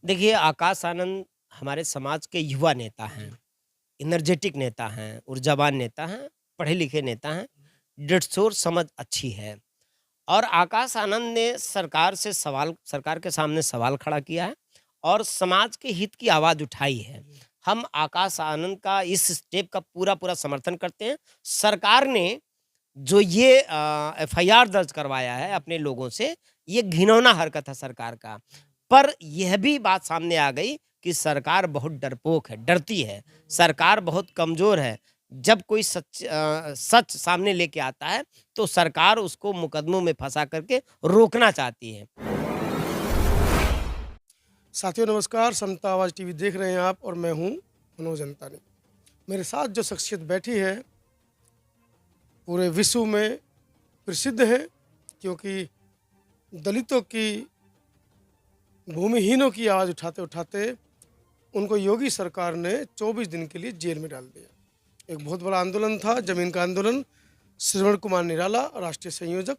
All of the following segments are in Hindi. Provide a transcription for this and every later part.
देखिए, आकाश आनंद हमारे समाज के युवा नेता हैं, एनर्जेटिक नेता हैं, ऊर्जावान नेता हैं, पढ़े-लिखे नेता हैं, डेढ़-सौ समझ अच्छी है। और आकाश आनंद ने सरकार के सामने सवाल खड़ा किया है और समाज के हित की आवाज़ उठाई है। हम आकाश आनंद का इस स्टेप का पूरा-पूरा समर्थन करते हैं। सरकार ने जो ये एफआईआर दर्ज करवाया है अपने लोगों से, ये घिनौना हरकत है सरकार का। पर यह भी बात सामने आ गई कि सरकार बहुत डरपोक है, डरती है, सरकार बहुत कमज़ोर है। जब कोई सच सामने लेके आता है, तो सरकार उसको मुकदमों में फँसा करके रोकना चाहती है। साथियों नमस्कार, समता आवाज़ टीवी देख रहे हैं आप और मैं हूं मनोज अंतानी। मेरे साथ जो शख्सियत बैठी है पूरे विश्व में प्रसिद्ध है, क्योंकि दलितों की, भूमिहीनों की आवाज़ उठाते उठाते उनको योगी सरकार ने 24 दिन के लिए जेल में डाल दिया। एक बहुत बड़ा आंदोलन था, ज़मीन का आंदोलन। श्रवण कुमार निराला, राष्ट्रीय संयोजक,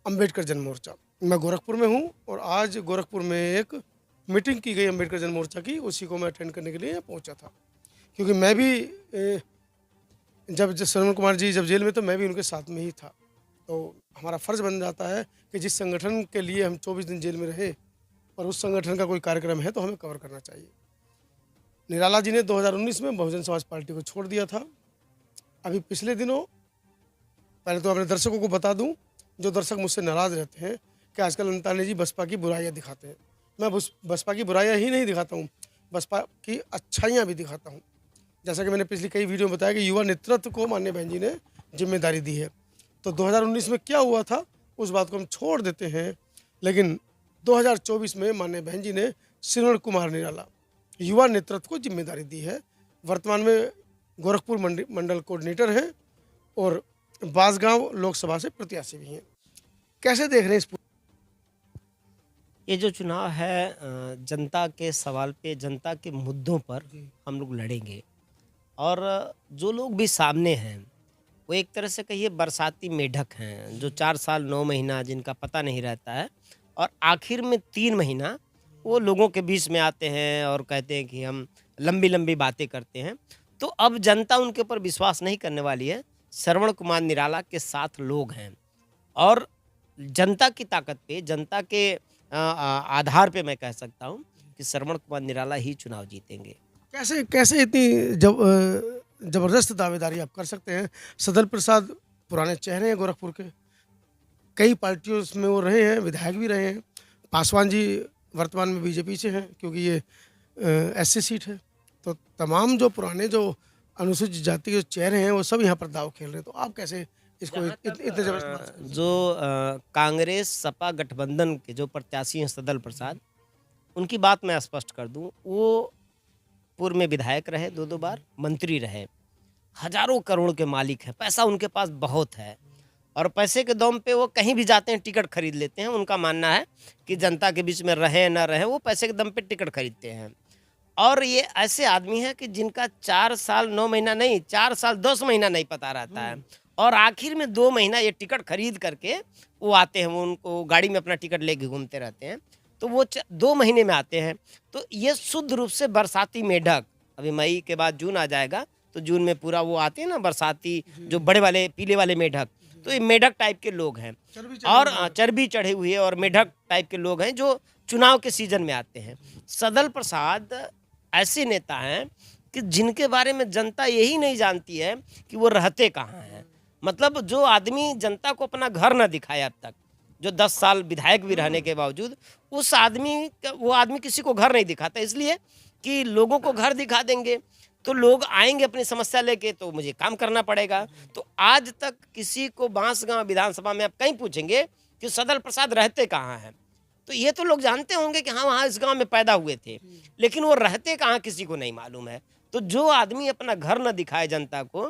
अम्बेडकर जन मोर्चा। मैं गोरखपुर में हूं और आज गोरखपुर में एक मीटिंग की गई अम्बेडकर जन मोर्चा की, उसी को मैं अटेंड करने के लिए यहाँ पहुंचा था। क्योंकि मैं भी जब श्रवण कुमार जी जब जेल में, तो मैं भी उनके साथ में ही था। तो हमारा फ़र्ज़ बन जाता है कि जिस संगठन के लिए हम 24 दिन जेल में रहे और उस संगठन का कोई कार्यक्रम है तो हमें कवर करना चाहिए। निराला जी ने 2019 में बहुजन समाज पार्टी को छोड़ दिया था। अभी पिछले दिनों, पहले तो अपने दर्शकों को बता दूं, जो दर्शक मुझसे नाराज़ रहते हैं कि आजकल अंतानी जी बसपा की बुराइयां दिखाते हैं। मैं बसपा की बुराइयां ही नहीं दिखाता हूं, बसपा की अच्छाइयां भी दिखाता हूं। जैसा कि मैंने पिछली कई वीडियो में बताया कि युवा नेतृत्व को माननीय बहन जी ने जिम्मेदारी दी है। तो 2019 में क्या हुआ था उस बात को हम छोड़ देते हैं, लेकिन 2024 में माननीय बहन जी ने श्रवण कुमार निराला युवा नेतृत्व को जिम्मेदारी दी है। वर्तमान में गोरखपुर मंडल कोऑर्डिनेटर हैं और बांसगांव लोकसभा से प्रत्याशी भी हैं। कैसे देख रहे हैं इस ये जो चुनाव है जनता के सवाल पे, जनता के मुद्दों पर जी। हम लोग लड़ेंगे। और जो लोग भी सामने हैं, वो एक तरह से कहिए बरसाती मेढक हैं, जो 4 साल 9 महीना जिनका पता नहीं रहता है और आखिर में 3 महीना वो लोगों के बीच में आते हैं और कहते हैं कि हम लंबी-लंबी बातें करते हैं। तो अब जनता उनके ऊपर विश्वास नहीं करने वाली है। श्रवण कुमार निराला के साथ लोग हैं और जनता की ताकत पे, जनता के आधार पे मैं कह सकता हूँ कि श्रवण कुमार निराला ही चुनाव जीतेंगे। कैसे कैसे इतनी ज़बरदस्त दावेदारी आप कर सकते हैं? सदल प्रसाद पुराने चेहरे हैं गोरखपुर के, कई पार्टियों में वो रहे हैं, विधायक भी रहे हैं। पासवान जी वर्तमान में बीजेपी से हैं, क्योंकि ये एससी सीट है। तो तमाम जो पुराने जो अनुसूचित जाति के चेहरे हैं वो सब यहाँ पर दाव खेल रहे हैं। तो आप कैसे इसको जहाँ तक इतने ज़बरदस्त बात कर जो सकते हैं? कांग्रेस सपा गठबंधन के जो प्रत्याशी हैं सदल प्रसाद, उनकी बात मैं स्पष्ट कर दूं, वो पूर्व में विधायक रहे, 2-2 बार मंत्री रहे, हजारों करोड़ के मालिक हैं, पैसा उनके पास बहुत है और पैसे के दम पे वो कहीं भी जाते हैं, टिकट खरीद लेते हैं। उनका मानना है कि जनता के बीच में रहें ना रहें, वो पैसे के दम पे टिकट खरीदते हैं। और ये ऐसे आदमी हैं कि जिनका 4 साल 9 महीना नहीं, 4 साल 10 महीना नहीं पता रहता है और आखिर में 2 महीना ये टिकट खरीद करके वो आते हैं, वो उनको गाड़ी में अपना टिकट लेके घूमते रहते हैं। तो वो 2 महीने में आते हैं। तो ये शुद्ध रूप से बरसाती मेढक, अभी मई के बाद जून आ जाएगा, तो जून में पूरा वो आते हैं ना बरसाती, जो बड़े वाले पीले वाले मेढक, तो ये मेढक टाइप के लोग हैं चर्बी और चढ़ी हुई है। चर्बी चढ़े हुए और मेढक टाइप के लोग हैं जो चुनाव के सीजन में आते हैं। सदल प्रसाद ऐसे नेता हैं कि जिनके बारे में जनता यही नहीं जानती है कि वो रहते कहाँ हैं। मतलब जो आदमी जनता को अपना घर न दिखाया अब तक, जो 10 साल विधायक भी रहने के बावजूद, वो आदमी किसी को घर नहीं दिखाता, इसलिए कि लोगों को घर दिखा देंगे तो लोग आएंगे अपनी समस्या लेके, तो मुझे काम करना पड़ेगा। तो आज तक किसी को बांसगांव विधानसभा में आप कहीं पूछेंगे कि सदल प्रसाद रहते कहाँ हैं, तो ये तो लोग जानते होंगे कि हाँ, वहाँ इस गांव में पैदा हुए थे, लेकिन वो रहते कहाँ किसी को नहीं मालूम है। तो जो आदमी अपना घर न दिखाए जनता को,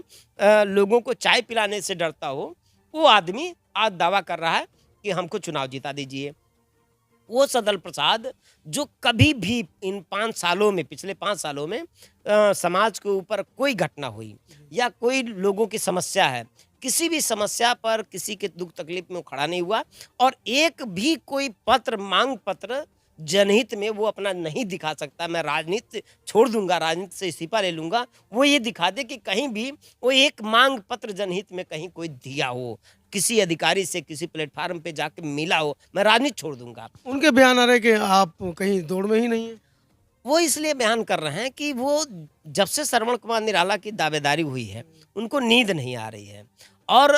लोगों को चाय पिलाने से डरता हो, वो आदमी आज दावा कर रहा है कि हमको चुनाव जिता दीजिए। वो सदल प्रसाद जो कभी भी इन 5 सालों में, पिछले 5 सालों में समाज के ऊपर कोई घटना हुई या कोई लोगों की समस्या है, किसी भी समस्या पर किसी के दुख तकलीफ में वो खड़ा नहीं हुआ और एक भी कोई पत्र, मांग पत्र जनहित में वो अपना नहीं दिखा सकता, मैं राजनीति छोड़ दूंगा, राजनीति से इस्तीफा ले लूंगा, वो ये दिखा दे कि कहीं भी वो एक मांग पत्र जनहित में कहीं कोई दिया हो, किसी अधिकारी से किसी प्लेटफार्म पे जाके मिला हो, मैं राजनीति छोड़ दूंगा। उनके बयान आ रहे हैं कि आप कहीं दौड़ में ही नहीं है। वो इसलिए बयान कर रहे हैं कि वो जब से श्रवण कुमार निराला की दावेदारी हुई है, उनको नींद नहीं आ रही है और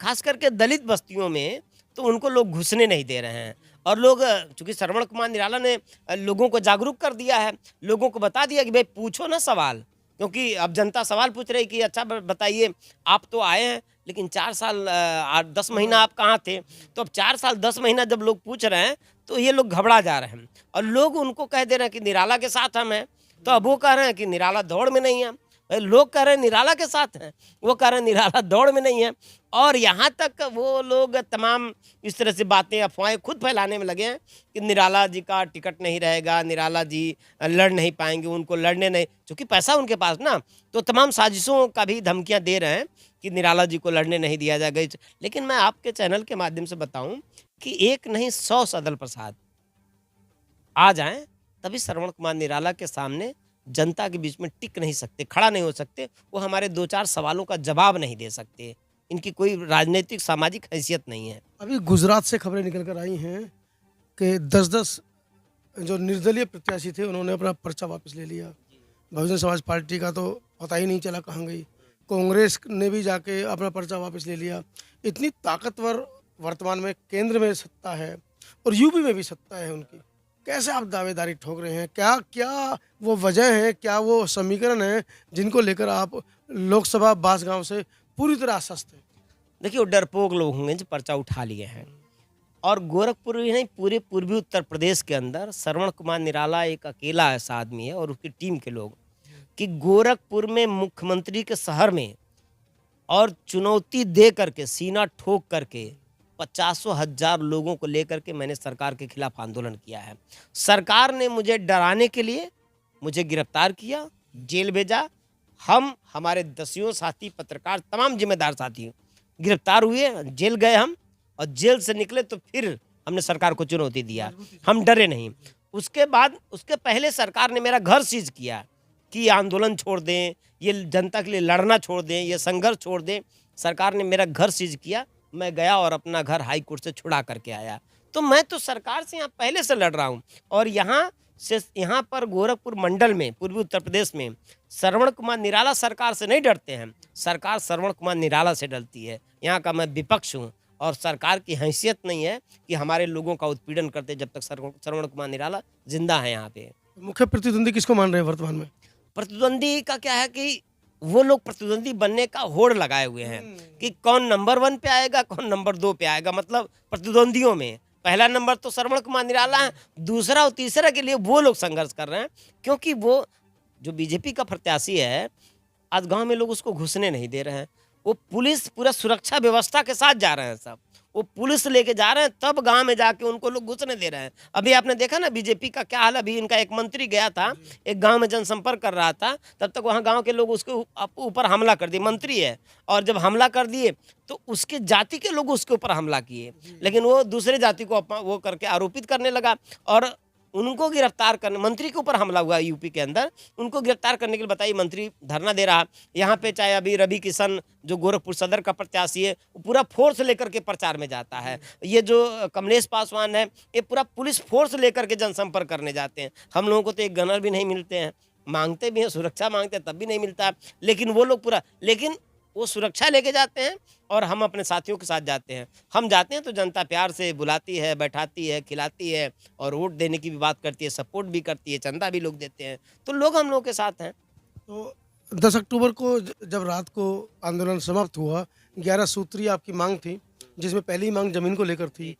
खास करके दलित बस्तियों में तो उनको लोग घुसने नहीं दे रहे हैं और लोग चूंकि श्रवण कुमार निराला ने लोगों को जागरूक कर दिया है, लोगों को बता दिया कि भाई पूछो ना सवाल, क्योंकि अब जनता सवाल पूछ रही कि अच्छा बताइए, आप तो आए हैं लेकिन 4 साल 10 महीना आप कहाँ थे? तो अब 4 साल 10 महीना जब लोग पूछ रहे हैं तो ये लोग घबरा जा रहे हैं और लोग उनको कह दे रहे हैं कि निराला के साथ हम हैं, तो अब वो कह रहे हैं कि निराला दौड़ में नहीं है। भाई लोग कह रहे हैं निराला के साथ हैं, वो कह रहे हैं निराला दौड़ में नहीं है और यहाँ तक वो लोग तमाम इस तरह से बातें अफवाहें खुद फैलाने में लगे हैं कि निराला जी का टिकट नहीं रहेगा, निराला जी लड़ नहीं पाएंगे, उनको लड़ने नहीं, क्योंकि पैसा उनके पास ना, तो तमाम साजिशों का भी धमकियाँ दे रहे हैं कि निराला जी को लड़ने नहीं दिया जाएगा। लेकिन मैं आपके चैनल के माध्यम से बताऊं कि एक नहीं 100 सदल प्रसाद आ जाएं तभी श्रवण कुमार निराला के सामने जनता के बीच में टिक नहीं सकते, खड़ा नहीं हो सकते, वो हमारे 2-4 सवालों का जवाब नहीं दे सकते, इनकी कोई राजनीतिक सामाजिक हैसियत नहीं है। अभी गुजरात से खबरें निकल कर आई हैं कि 10-10 जो निर्दलीय प्रत्याशी थे उन्होंने अपना पर्चा वापस ले लिया। बहुजन समाज पार्टी का तो पता ही नहीं चला कहाँ गई। कांग्रेस ने भी जाके अपना पर्चा वापस ले लिया। इतनी ताकतवर वर्तमान में केंद्र में सत्ता है और यूपी में भी सत्ता है उनकी। कैसे आप दावेदारी ठोक रहे हैं? क्या क्या वो वजह है, क्या वो समीकरण है जिनको लेकर आप लोकसभा बांसगांव से पूरी तरह आश्वस्त हैं? देखिए वो डरपोक लोग होंगे जो पर्चा उठा लिए हैं और गोरखपुर ही नहीं पूरे पूर्वी उत्तर प्रदेश के अंदर श्रवण कुमार निराला एक अकेला ऐसा आदमी है और उसकी टीम के लोग कि गोरखपुर में मुख्यमंत्री के शहर में और चुनौती दे करके सीना ठोक करके 50,000 लोगों को लेकर के मैंने सरकार के खिलाफ आंदोलन किया है। सरकार ने मुझे डराने के लिए मुझे गिरफ्तार किया, जेल भेजा। हम हमारे दसियों साथी पत्रकार तमाम जिम्मेदार साथी गिरफ्तार हुए, जेल गए हम और जेल से निकले तो फिर हमने सरकार को चुनौती दिया, हम डरे नहीं। उसके बाद उसके पहले सरकार ने मेरा घर सीज किया कि ये आंदोलन छोड़ दें, ये जनता के लिए लड़ना छोड़ दें, ये संघर्ष छोड़ दें। सरकार ने मेरा घर सीज किया, मैं गया और अपना घर हाई कोर्ट से छुड़ा करके आया। तो मैं तो सरकार से यहाँ पहले से लड़ रहा हूँ और यहाँ पर गोरखपुर मंडल में पूर्वी उत्तर प्रदेश में श्रवण कुमार निराला सरकार से नहीं डरते हैं, सरकार श्रवण कुमार निराला से डरती है। यहाँ का मैं विपक्ष हूँ और सरकार की हैसियत नहीं है कि हमारे लोगों का उत्पीड़न करते जब तक श्रवण कुमार निराला जिंदा है। यहाँ पे मुख्य प्रतिद्वंदी किसको मान रहे हैं वर्तमान में? प्रतिद्वंदी का क्या है कि वो लोग प्रतिद्वंदी बनने का होड़ लगाए हुए हैं कि कौन नंबर 1 पे आएगा, कौन नंबर 2 पे आएगा। मतलब प्रतिद्वंदियों में पहला नंबर तो श्रवण कुमार निराला है, दूसरा और तीसरा के लिए वो लोग संघर्ष कर रहे हैं क्योंकि वो जो बीजेपी का प्रत्याशी है आज गांव में लोग उसको घुसने नहीं दे रहे हैं। वो पुलिस पूरा सुरक्षा व्यवस्था के साथ जा रहे हैं, सब वो पुलिस लेके जा रहे हैं, तब गांव में जाके उनको लोग घुसने दे रहे हैं। अभी आपने देखा ना बीजेपी का क्या हाल, अभी इनका एक मंत्री गया था एक गांव में जनसंपर्क कर रहा था, तब तक वहां गांव के लोग उसके ऊपर हमला कर दिए, मंत्री है, और जब हमला कर दिए तो उसके जाति के लोग उसके ऊपर हमला किए, लेकिन वो दूसरे जाति को वो करके आरोपित करने लगा और उनको गिरफ्तार करने, मंत्री के ऊपर हमला हुआ यूपी के अंदर, उनको गिरफ्तार करने के लिए बताइए मंत्री धरना दे रहा। यहाँ पे चाहे अभी रवि किशन जो गोरखपुर सदर का प्रत्याशी है वो पूरा फोर्स लेकर के प्रचार में जाता है, ये जो कमलेश पासवान है ये पूरा पुलिस फोर्स लेकर के जनसंपर्क करने जाते हैं। हम लोगों को तो एक गनर भी नहीं मिलते हैं, मांगते भी हैं, सुरक्षा मांगते हैं तब भी नहीं मिलता, लेकिन वो लोग पूरा, लेकिन वो सुरक्षा लेके जाते हैं और हम अपने साथियों के साथ जाते हैं। हम जाते हैं तो जनता प्यार से बुलाती है, बैठाती है, खिलाती है और वोट देने की भी बात करती है, सपोर्ट भी करती है, चंदा भी लोग देते हैं, तो लोग हम लोग के साथ हैं। तो 10 अक्टूबर को जब रात को आंदोलन समाप्त हुआ, 11 सूत्रीय आपकी मांग थी जिसमें पहली मांग जमीन को लेकर थी।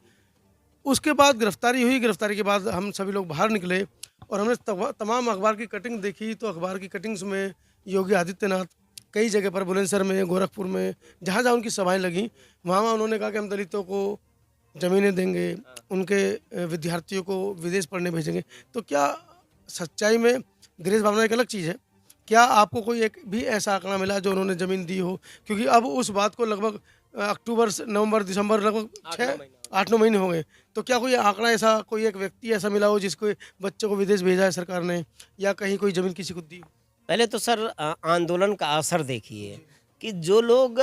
उसके बाद गिरफ्तारी हुई, गिरफ्तारी के बाद हम सभी लोग बाहर निकले और हमने तमाम अखबार की कटिंग देखी, तो अखबार की कटिंग्स में योगी आदित्यनाथ कई जगह पर बुलंदशहर में, गोरखपुर में, जहाँ जहाँ उनकी सभाएं लगी वहाँ उन्होंने कहा कि हम दलितों को ज़मीनें देंगे, उनके विद्यार्थियों को विदेश पढ़ने भेजेंगे। तो क्या सच्चाई में देश भावना एक अलग चीज़ है? क्या आपको कोई एक भी ऐसा आंकड़ा मिला जो उन्होंने ज़मीन दी हो? क्योंकि अब उस बात को लगभग अक्टूबर, नवंबर, दिसंबर लगभग 8-9 महीने हो गए। तो क्या कोई आंकड़ा ऐसा, कोई एक व्यक्ति ऐसा मिला हो जिसको बच्चों को विदेश भेजा है सरकार ने, या कहीं कोई ज़मीन किसी को दी? पहले तो सर आंदोलन का असर देखिए कि जो लोग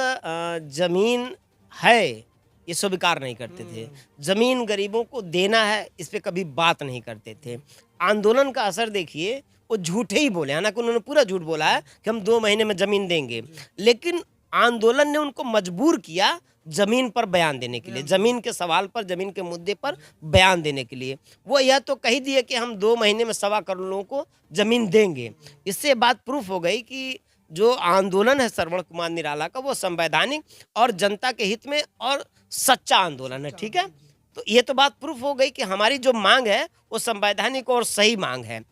ज़मीन है ये स्वीकार नहीं करते थे। ज़मीन गरीबों को देना है इस पे कभी बात नहीं करते थे। आंदोलन का असर देखिए, वो झूठे ही बोले, हालाँकि उन्होंने पूरा झूठ बोला है कि हम 2 महीने में ज़मीन देंगे। लेकिन आंदोलन ने उनको मजबूर किया ज़मीन पर बयान देने के लिए, ज़मीन के सवाल पर, ज़मीन के मुद्दे पर बयान देने के लिए। वो यह तो कह दिए कि हम 2 महीने में 1.25 करोड़ लोगों को ज़मीन देंगे। इससे बात प्रूफ हो गई कि जो आंदोलन है श्रवण कुमार निराला का, वो संवैधानिक और जनता के हित में और सच्चा आंदोलन है, ठीक है? तो ये तो बात प्रूफ हो गई कि हमारी जो मांग है वो संवैधानिक और सही मांग है।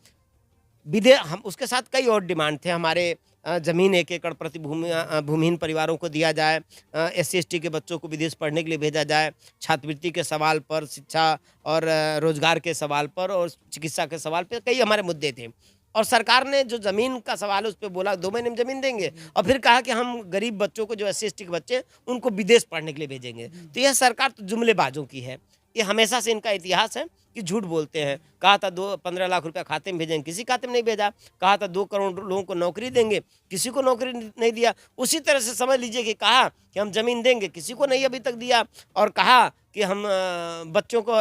हम उसके साथ कई और डिमांड थे हमारे। ज़मीन 1 एकड़ प्रति भूमिहीन परिवारों को दिया जाए, SC/ST के बच्चों को विदेश पढ़ने के लिए भेजा जाए, छात्रवृत्ति के सवाल पर, शिक्षा और रोजगार के सवाल पर और चिकित्सा के सवाल पे कई हमारे मुद्दे थे। और सरकार ने जो ज़मीन का सवाल है उस पे बोला 2 महीने में ज़मीन देंगे, और फिर कहा कि हम गरीब बच्चों को, जो SC/ST के बच्चे, उनको विदेश पढ़ने के लिए भेजेंगे। तो यह सरकार तो जुमलेबाजों की है। ये हमेशा से इनका इतिहास है कि झूठ बोलते हैं। कहा था 15 लाख रुपया खाते में भेजेंगे, किसी खाते में नहीं भेजा। कहा था 2 करोड़ लोगों को नौकरी देंगे, किसी को नौकरी नहीं दिया। उसी तरह से समझ लीजिए कि कहा कि हम ज़मीन देंगे, किसी को नहीं अभी तक दिया। और कहा कि हम बच्चों को,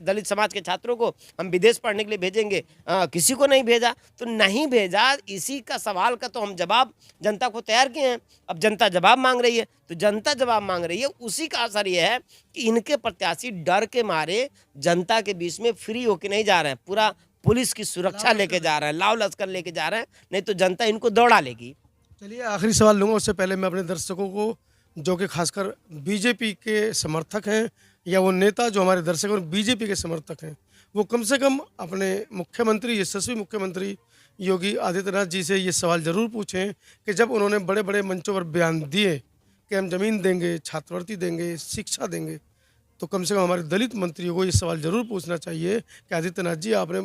दलित समाज के छात्रों को हम विदेश पढ़ने के लिए भेजेंगे, किसी को नहीं भेजा। तो नहीं भेजा, इसी का सवाल का तो हम जवाब जनता को तैयार किए हैं। अब जनता जवाब मांग रही है, तो जनता जवाब मांग रही है, उसी का असर ये है कि इनके प्रत्याशी डर के मारे जनता के बीच में फ्री होके नहीं जा रहे हैं, पूरा पुलिस की सुरक्षा लेके जा रहे हैं, लाव लश्कर लेके जा रहे हैं, नहीं तो जनता इनको दौड़ा लेगी। चलिए, आखिरी सवाल लूँगा, उससे पहले मैं अपने दर्शकों को, जो कि खासकर बीजेपी के समर्थक हैं, या वो नेता जो हमारे दर्शक और बीजेपी के समर्थक हैं, वो कम से कम अपने मुख्यमंत्री, यशस्वी मुख्यमंत्री योगी आदित्यनाथ जी से ये सवाल ज़रूर पूछें कि जब उन्होंने बड़े बड़े मंचों पर बयान दिए कि हम ज़मीन देंगे, छात्रवृत्ति देंगे, शिक्षा देंगे, तो कम से कम हमारे दलित मंत्रियों को ये सवाल ज़रूर पूछना चाहिए कि आदित्यनाथ जी, आपने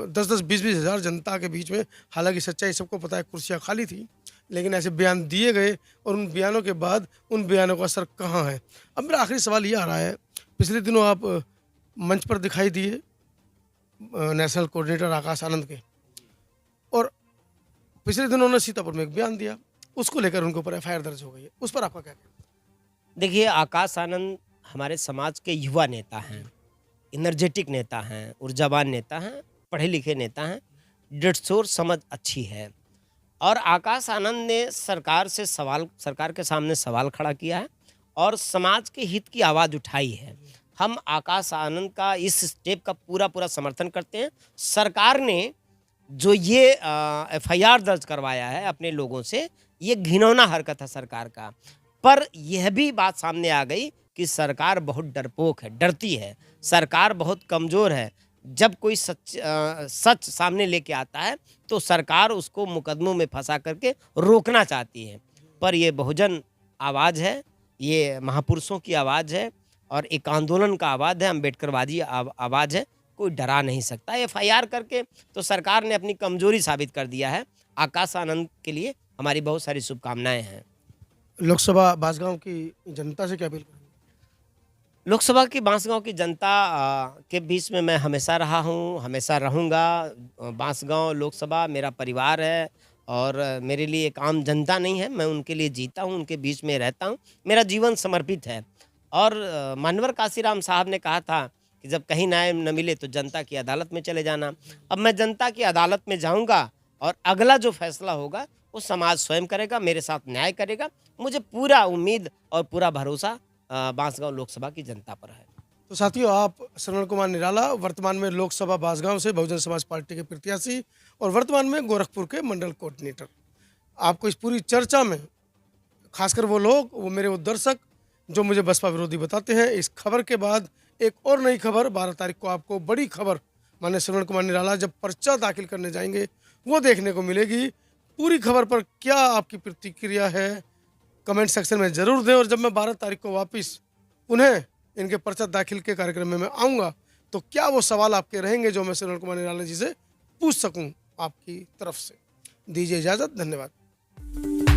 10-10, 20-20 हज़ार जनता के बीच में, हालांकि सच्चाई सबको पता है, कुर्सियाँ खाली थी, लेकिन ऐसे बयान दिए गए, और उन बयानों के बाद उन बयानों का असर कहाँ है? अब मेरा आखिरी सवाल ये आ रहा है, पिछले दिनों आप मंच पर दिखाई दिए नेशनल कोऑर्डिनेटर आकाश आनंद के, और पिछले दिनों उन्होंने सीतापुर में एक बयान दिया, उसको लेकर उनके ऊपर FIR दर्ज हो गई है, उस पर आपका क्या कहना है? देखिए, आकाश आनंद हमारे समाज के युवा नेता हैं, एनर्जेटिक नेता हैं, ऊर्जावान नेता हैं, पढ़े लिखे नेता हैं, डेढ़ समझ अच्छी है। और आकाश आनंद ने सरकार के सामने सवाल खड़ा किया है और समाज के हित की आवाज़ उठाई है। हम आकाश आनंद का इस स्टेप का पूरा समर्थन करते हैं। सरकार ने जो ये FIR दर्ज करवाया है अपने लोगों से, ये घिनौना हरकत है सरकार का। पर यह भी बात सामने आ गई कि सरकार बहुत डरपोक है, डरती है, सरकार बहुत कमज़ोर है। जब कोई सच सामने लेके आता है तो सरकार उसको मुकदमों में फंसा करके रोकना चाहती है। पर ये बहुजन आवाज़ है, ये महापुरुषों की आवाज़ है और एक आंदोलन का आवाज़ है, अम्बेडकरवादी आवाज़ है, कोई डरा नहीं सकता। FIR करके तो सरकार ने अपनी कमजोरी साबित कर दिया है। आकाश आनंद के लिए हमारी बहुत सारी शुभकामनाएं हैं। लोकसभा बांसगांव की जनता से क्या अपील करेंगे? लोकसभा की बांसगांव की जनता के बीच में मैं हमेशा रहा हूँ, हमेशा रहूँगा। बांसगांव लोकसभा मेरा परिवार है और मेरे लिए एक आम जनता नहीं है, मैं उनके लिए जीता हूँ, उनके बीच में रहता हूँ, मेरा जीवन समर्पित है। और मानवर काशीराम साहब ने कहा था कि जब कहीं न्याय न मिले तो जनता की अदालत में चले जाना। अब मैं जनता की अदालत में जाऊँगा और अगला जो फैसला होगा वो समाज स्वयं करेगा, मेरे साथ न्याय करेगा। मुझे पूरा उम्मीद और पूरा भरोसा बांसगांव लोकसभा की जनता पर है। तो साथियों, आप श्रवण कुमार निराला, वर्तमान में लोकसभा बांसगांव से बहुजन समाज पार्टी के प्रत्याशी और वर्तमान में गोरखपुर के मंडल कोऑर्डिनेटर। आपको इस पूरी चर्चा में खासकर वो लोग, वो मेरे वो दर्शक जो मुझे बसपा विरोधी बताते हैं, इस खबर के बाद एक और नई खबर 12 तारीख को आपको बड़ी खबर माननीय श्रवण कुमार निराला जब पर्चा दाखिल करने जाएंगे वो देखने को मिलेगी। पूरी खबर पर क्या आपकी प्रतिक्रिया है कमेंट सेक्शन में ज़रूर दें। और जब मैं 12 तारीख को वापस उन्हें इनके पर्चा दाखिल के कार्यक्रम में मैं आऊँगा तो क्या वो सवाल आपके रहेंगे जो मैं श्रवण कुमार निराला जी से पूछ सकूँ आपकी तरफ से। दीजिए इजाज़त, धन्यवाद।